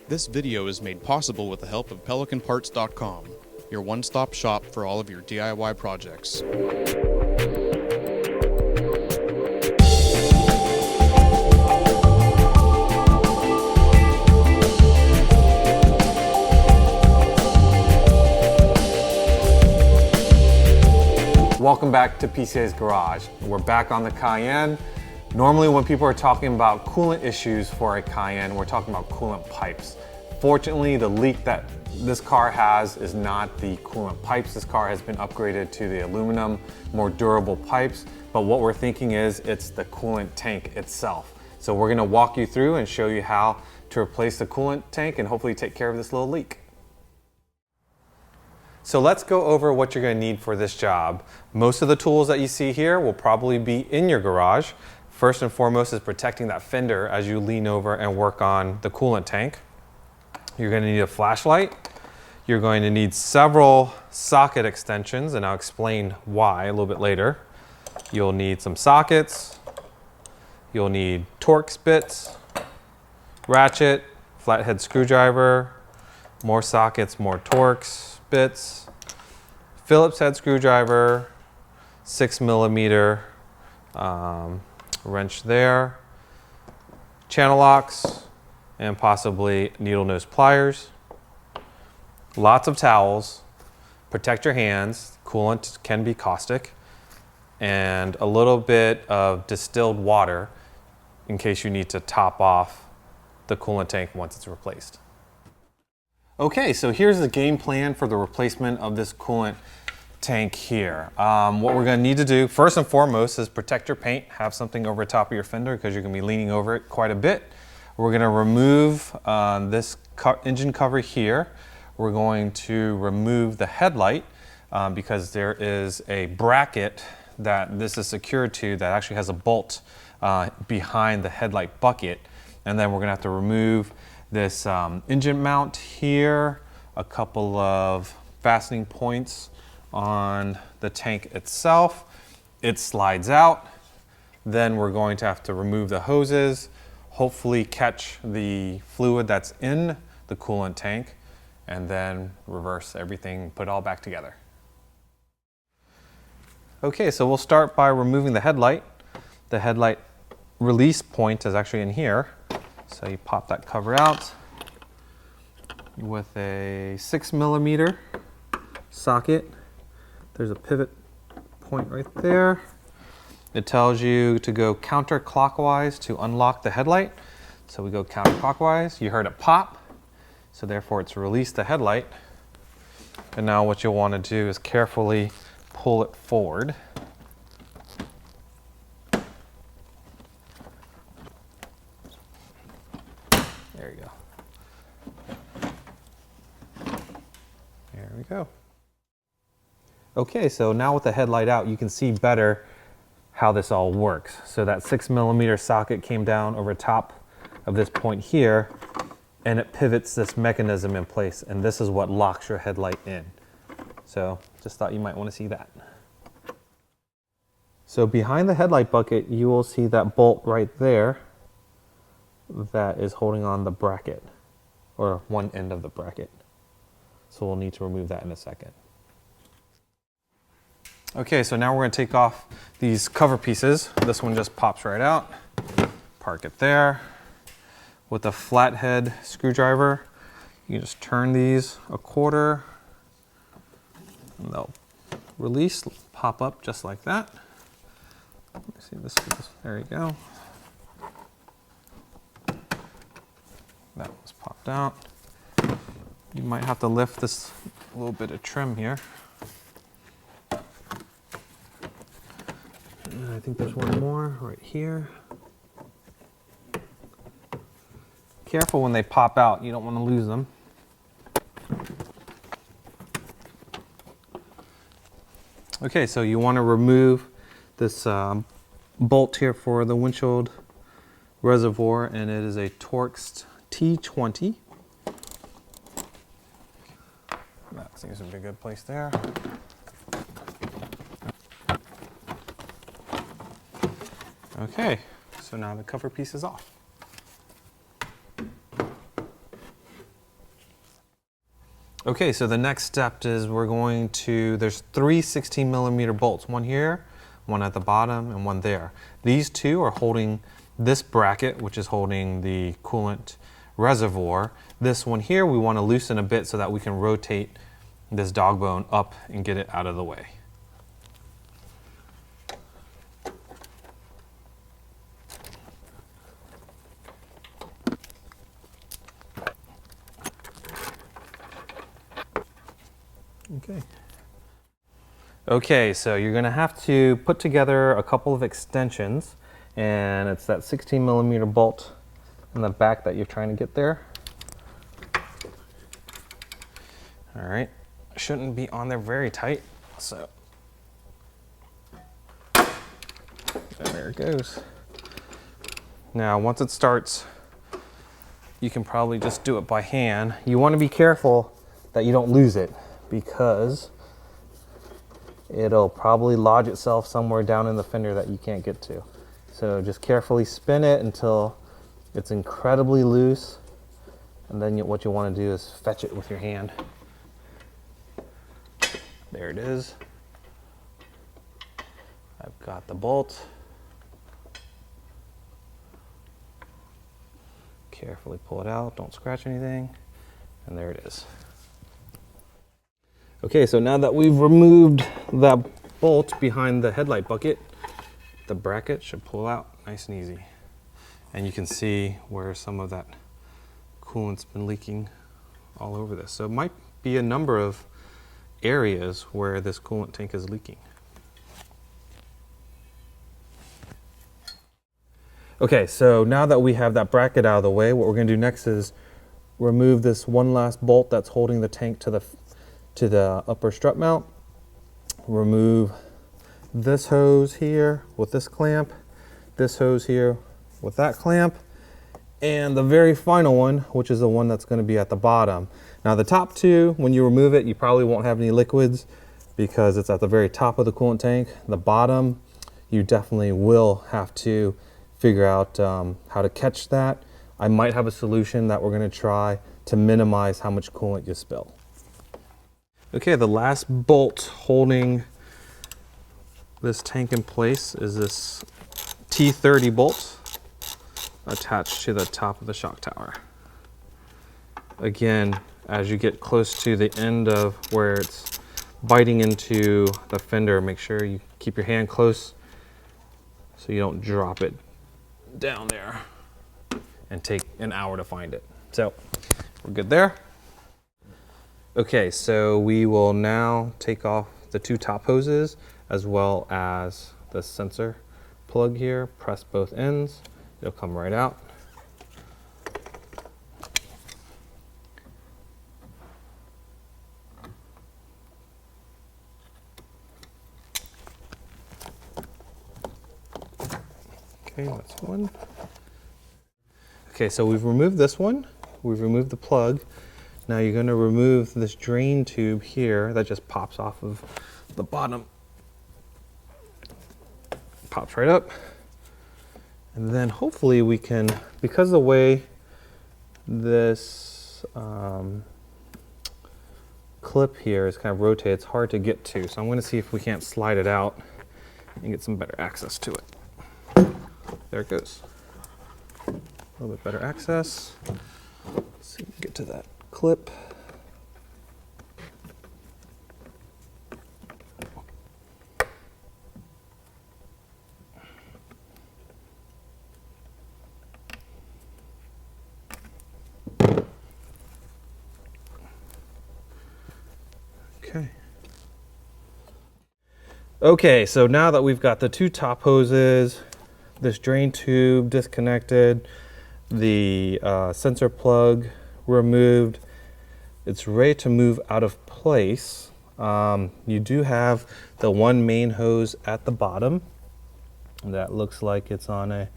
This video is made possible with the help of PelicanParts.com, your one-stop shop for all of your DIY projects. Welcome back to PCA's Garage. We're back on the Cayenne. Normally when people are talking about coolant issues for a Cayenne, we're talking about coolant pipes. Fortunately, the leak that this car has is not the coolant pipes. This car has been upgraded to the aluminum, more durable pipes. But what we're thinking is it's the coolant tank itself. So we're gonna walk you through and show you how to replace the coolant tank and hopefully take care of this little leak. So let's go over what you're going to need for this job. Most of the tools that you see here will probably be in your garage. First and foremost is protecting that fender as you lean over and work on the coolant tank. You're going to need a flashlight. You're going to need several socket extensions, and I'll explain why a little bit later. You'll need some sockets. You'll need Torx bits, ratchet, flathead screwdriver, more sockets, more Torx bits, Phillips head screwdriver, 6mm wrench there, channel locks, and possibly needle nose pliers. Lots of towels. Protect your hands. Coolant can be caustic. And a little bit of distilled water in case you need to top off the coolant tank once it's replaced. Okay, so here's the game plan for the replacement of this coolant tank here. What we're gonna need to do first and foremost is protect your paint. Have something over top of your fender because you're gonna be leaning over it quite a bit. We're gonna remove this engine cover here. We're going to remove the headlight because there is a bracket that this is secured to that actually has a bolt behind the headlight bucket. And then we're gonna have to remove this engine mount here, a couple of fastening points on the tank itself. It slides out. Then we're going to have to remove the hoses, hopefully catch the fluid that's in the coolant tank, and then reverse everything, put it all back together. Okay, so we'll start by removing the headlight. The headlight release point is actually in here. So you pop that cover out with a 6mm socket. There's a pivot point right there. It tells you to go counterclockwise to unlock the headlight. So we go counterclockwise. You heard it pop. So therefore it's released the headlight. And now what you'll want to do is carefully pull it forward. There you go. There we go. Okay, so now with the headlight out, you can see better how this all works. So that 6mm socket came down over top of this point here, and it pivots this mechanism in place, and this is what locks your headlight in. So just thought you might want to see that. So behind the headlight bucket, you will see that bolt right there that is holding on the bracket, or one end of the bracket. So we'll need to remove that in a second. Okay, so now we're going to take off these cover pieces. This one just pops right out. Park it there. With a flathead screwdriver, you can just turn these a quarter, and they'll release, pop up just like that. Let me see this. There you go. That was popped out. You might have to lift this little bit of trim here. And I think there's one more right here. Careful when they pop out, you don't want to lose them. Okay, so you want to remove this bolt here for the windshield reservoir, and it is a Torx T20. That seems to be a good place there. Okay, so now the cover piece is off. Okay, so the next step is there's three 16mm bolts, one here, one at the bottom, and one there. These two are holding this bracket, which is holding the coolant reservoir. This one here, we want to loosen a bit so that we can rotate this dog bone up and get it out of the way. Okay, so you're going to have to put together a couple of extensions, and it's that 16mm bolt in the back that you're trying to get there. All right, shouldn't be on there very tight, so there it goes. Now, once it starts, you can probably just do it by hand. You want to be careful that you don't lose it, because it'll probably lodge itself somewhere down in the fender that you can't get to. So just carefully spin it until it's incredibly loose, and then what you want to do is fetch it with your hand. There it is. I've got the bolt. Carefully pull it out, don't scratch anything, and there it is. Okay, so now that we've removed that bolt behind the headlight bucket, the bracket should pull out nice and easy. And you can see where some of that coolant's been leaking all over this. So it might be a number of areas where this coolant tank is leaking. Okay, so now that we have that bracket out of the way, what we're going to do next is remove this one last bolt that's holding the tank to the upper strut mount. Remove this hose here with this clamp, this hose here with that clamp, and the very final one, which is the one that's going to be at the bottom. Now the top two, when you remove it, you probably won't have any liquids because it's at the very top of the coolant tank. The bottom, you definitely will have to figure out how to catch that. I might have a solution that we're going to try to minimize how much coolant you spill. Okay, the last bolt holding this tank in place is this T30 bolt attached to the top of the shock tower. Again, as you get close to the end of where it's biting into the fender, make sure you keep your hand close so you don't drop it down there and take an hour to find it. So we're good there. Okay, so we will now take off the two top hoses as well as the sensor plug here. Press both ends, it'll come right out. Okay, that's one. Okay, so we've removed this one. We've removed the plug. Now you're going to remove this drain tube here that just pops off of the bottom. Pops right up. And then hopefully we can, because of the way this clip here is kind of rotated, it's hard to get to. So I'm going to see if we can't slide it out and get some better access to it. There it goes. A little bit better access. Let's see if we can get to that clip. Okay. Okay, so now that we've got the two top hoses, this drain tube disconnected, the sensor plug removed, it's ready to move out of place. You do have the one main hose at the bottom that looks like it's on a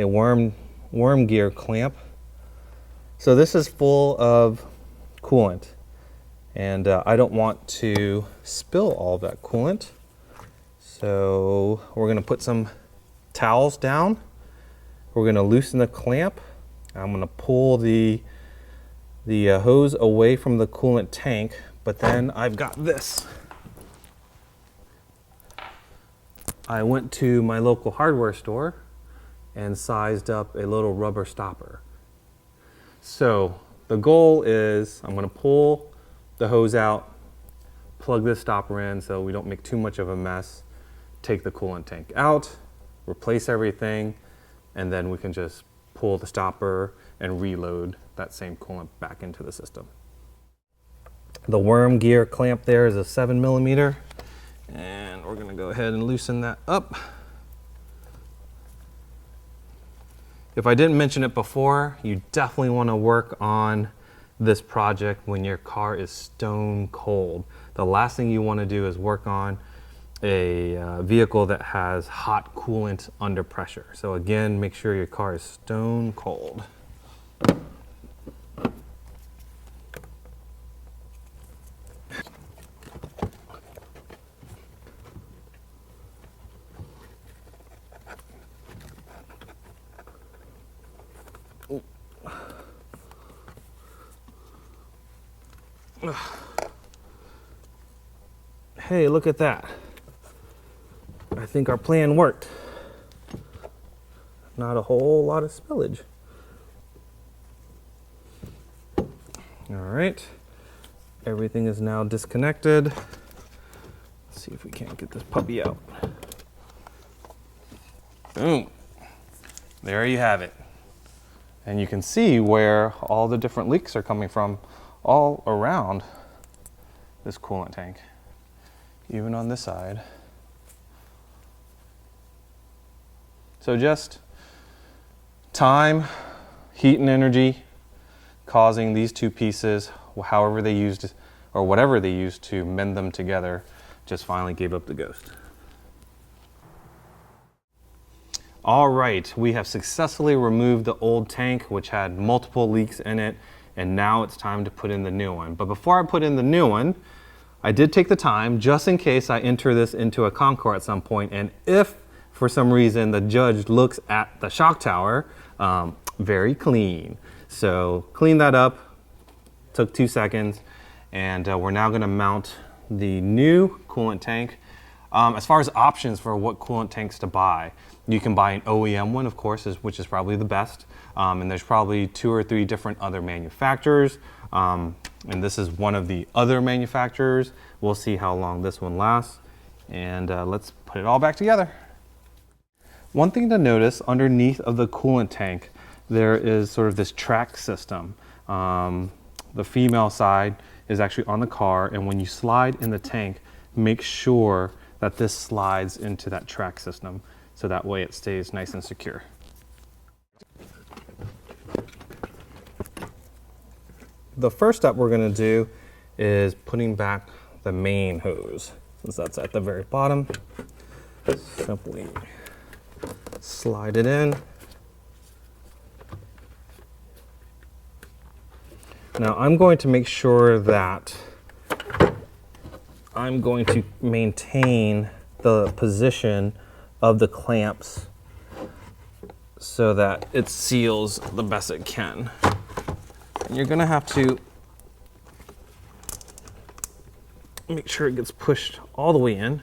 worm gear clamp. So this is full of coolant, and I don't want to spill all that coolant. So we're going to put some towels down. We're going to loosen the clamp. I'm going to pull the the hose away from the coolant tank, but then I've got this. I went to my local hardware store and sized up a little rubber stopper. So the goal is I'm going to pull the hose out, plug this stopper in so we don't make too much of a mess, take the coolant tank out, replace everything, and then we can just pull the stopper and reload that same coolant back into the system. The worm gear clamp there is a 7mm, and we're going to go ahead and loosen that up. If I didn't mention it before, you definitely want to work on this project when your car is stone cold. The last thing you want to do is work on a vehicle that has hot coolant under pressure. So again, make sure your car is stone cold. Hey, look at that. I think our plan worked. Not a whole lot of spillage. All right, everything is now disconnected. Let's see if we can't get this puppy out. Boom. There you have it. And you can see where all the different leaks are coming from all around this coolant tank, even on this side. So just time, heat, and energy causing these two pieces, however they used or whatever they used to mend them together, just finally gave up the ghost. All right, we have successfully removed the old tank, which had multiple leaks in it, and now it's time to put in the new one. But before I put in the new one, I did take the time, just in case I enter this into a Concours at some point, and if for some reason the judge looks at the shock tower, very clean. So clean that up, took 2 seconds, and we're now gonna mount the new coolant tank. As far as options for what coolant tanks to buy, you can buy an OEM one, of course, which is probably the best. And there's probably 2 or 3 different other manufacturers. And this is one of the other manufacturers. We'll see how long this one lasts. And let's put it all back together. One thing to notice underneath of the coolant tank, there is sort of this track system. The female side is actually on the car, and when you slide in the tank, make sure that this slides into that track system, so that way it stays nice and secure. The first step we're going to do is putting back the main hose, since that's at the very bottom. Simply slide it in. Now I'm going to make sure that I'm going to maintain the position of the clamps so that it seals the best it can. And you're gonna have to make sure it gets pushed all the way in.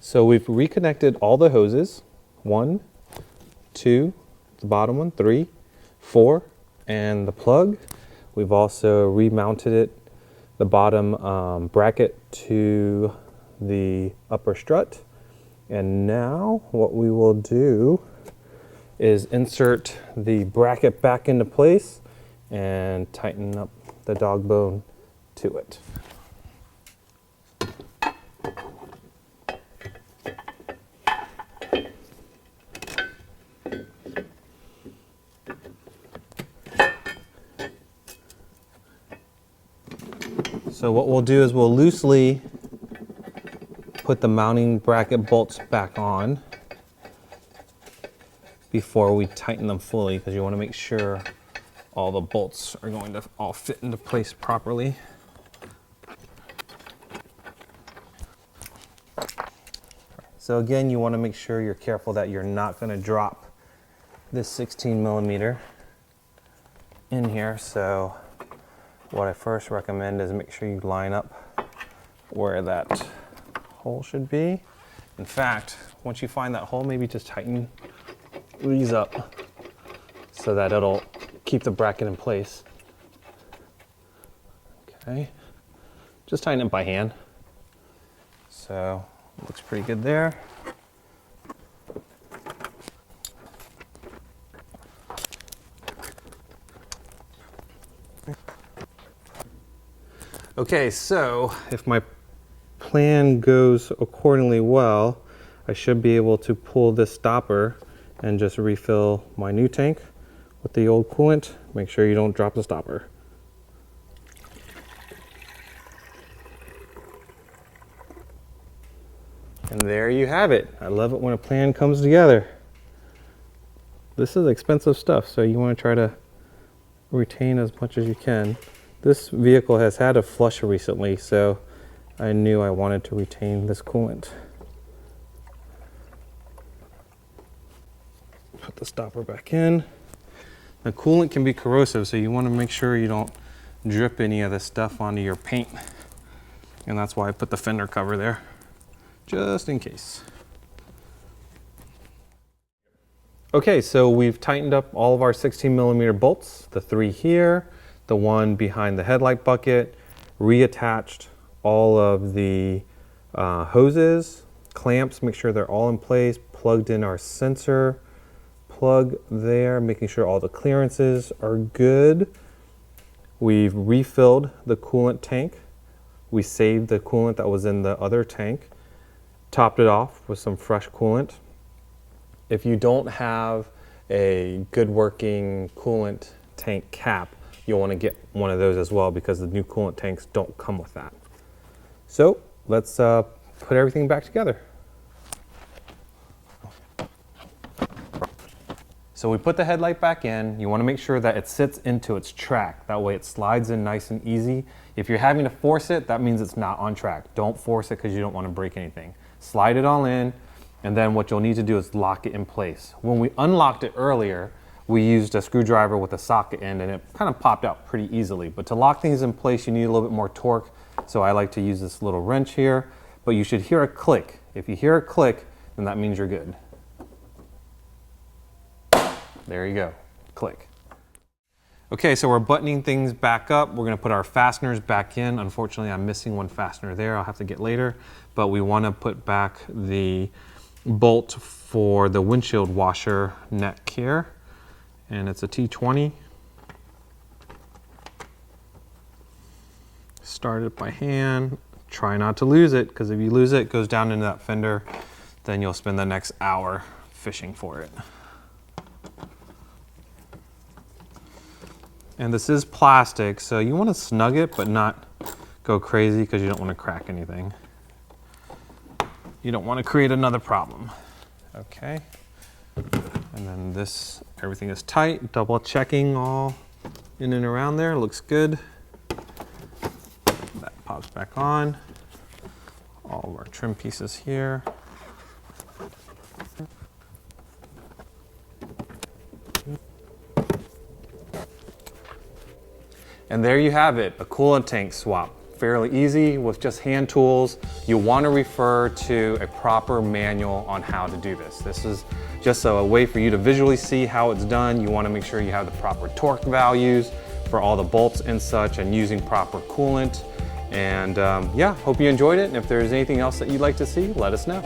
So we've reconnected all the hoses, 1, 2, the bottom one, 3, 4, and the plug. We've also remounted it, the bottom bracket to the upper strut. And now what we will do is insert the bracket back into place and tighten up the dog bone to it. So what we'll do is we'll loosely put the mounting bracket bolts back on before we tighten them fully, because you want to make sure all the bolts are going to all fit into place properly. So again, you want to make sure you're careful that you're not going to drop this 16mm in here. So what I first recommend is make sure you line up where that hole should be. In fact, once you find that hole, maybe just tighten these up so that it'll keep the bracket in place. Okay, just tighten it by hand. So looks pretty good there. Okay, so if my plan goes accordingly well, I should be able to pull this stopper and just refill my new tank with the old coolant. Make sure you don't drop the stopper. And there you have it. I love it when a plan comes together. This is expensive stuff, so you want to try to retain as much as you can. This vehicle has had a flush recently, so I knew I wanted to retain this coolant. Put the stopper back in. The coolant can be corrosive, so you want to make sure you don't drip any of this stuff onto your paint. And that's why I put the fender cover there, just in case. Okay, so we've tightened up all of our 16mm bolts, the 3 here, the one behind the headlight bucket, reattached all of the hoses, clamps, make sure they're all in place, plugged in our sensor plug there, making sure all the clearances are good. We've refilled the coolant tank. We saved the coolant that was in the other tank, topped it off with some fresh coolant. If you don't have a good working coolant tank cap, you'll want to get one of those as well, because the new coolant tanks don't come with that. So let's put everything back together. So we put the headlight back in. You want to make sure that it sits into its track. That way it slides in nice and easy. If you're having to force it, that means it's not on track. Don't force it because you don't want to break anything. Slide it all in, and then what you'll need to do is lock it in place. When we unlocked it earlier, we used a screwdriver with a socket end, and it kind of popped out pretty easily. But to lock things in place, you need a little bit more torque. So I like to use this little wrench here, but you should hear a click. If you hear a click, then that means you're good. There you go, click. Okay, so we're buttoning things back up. We're gonna put our fasteners back in. Unfortunately, I'm missing one fastener there. I'll have to get later, but we wanna put back the bolt for the windshield washer neck here, and it's a T20. Start it by hand. Try not to lose it, because if you lose it, it goes down into that fender, then you'll spend the next hour fishing for it. And this is plastic, so you want to snug it, but not go crazy, because you don't want to crack anything. You don't want to create another problem. Okay. And then this, everything is tight, double checking all in and around there, looks good. That pops back on. All of our trim pieces here. And there you have it, a coolant tank swap. Fairly easy with just hand tools. You want to refer to a proper manual on how to do this. This is just a way for you to visually see how it's done. You want to make sure you have the proper torque values for all the bolts and such, and using proper coolant. And yeah, hope you enjoyed it. And if there's anything else that you'd like to see, let us know.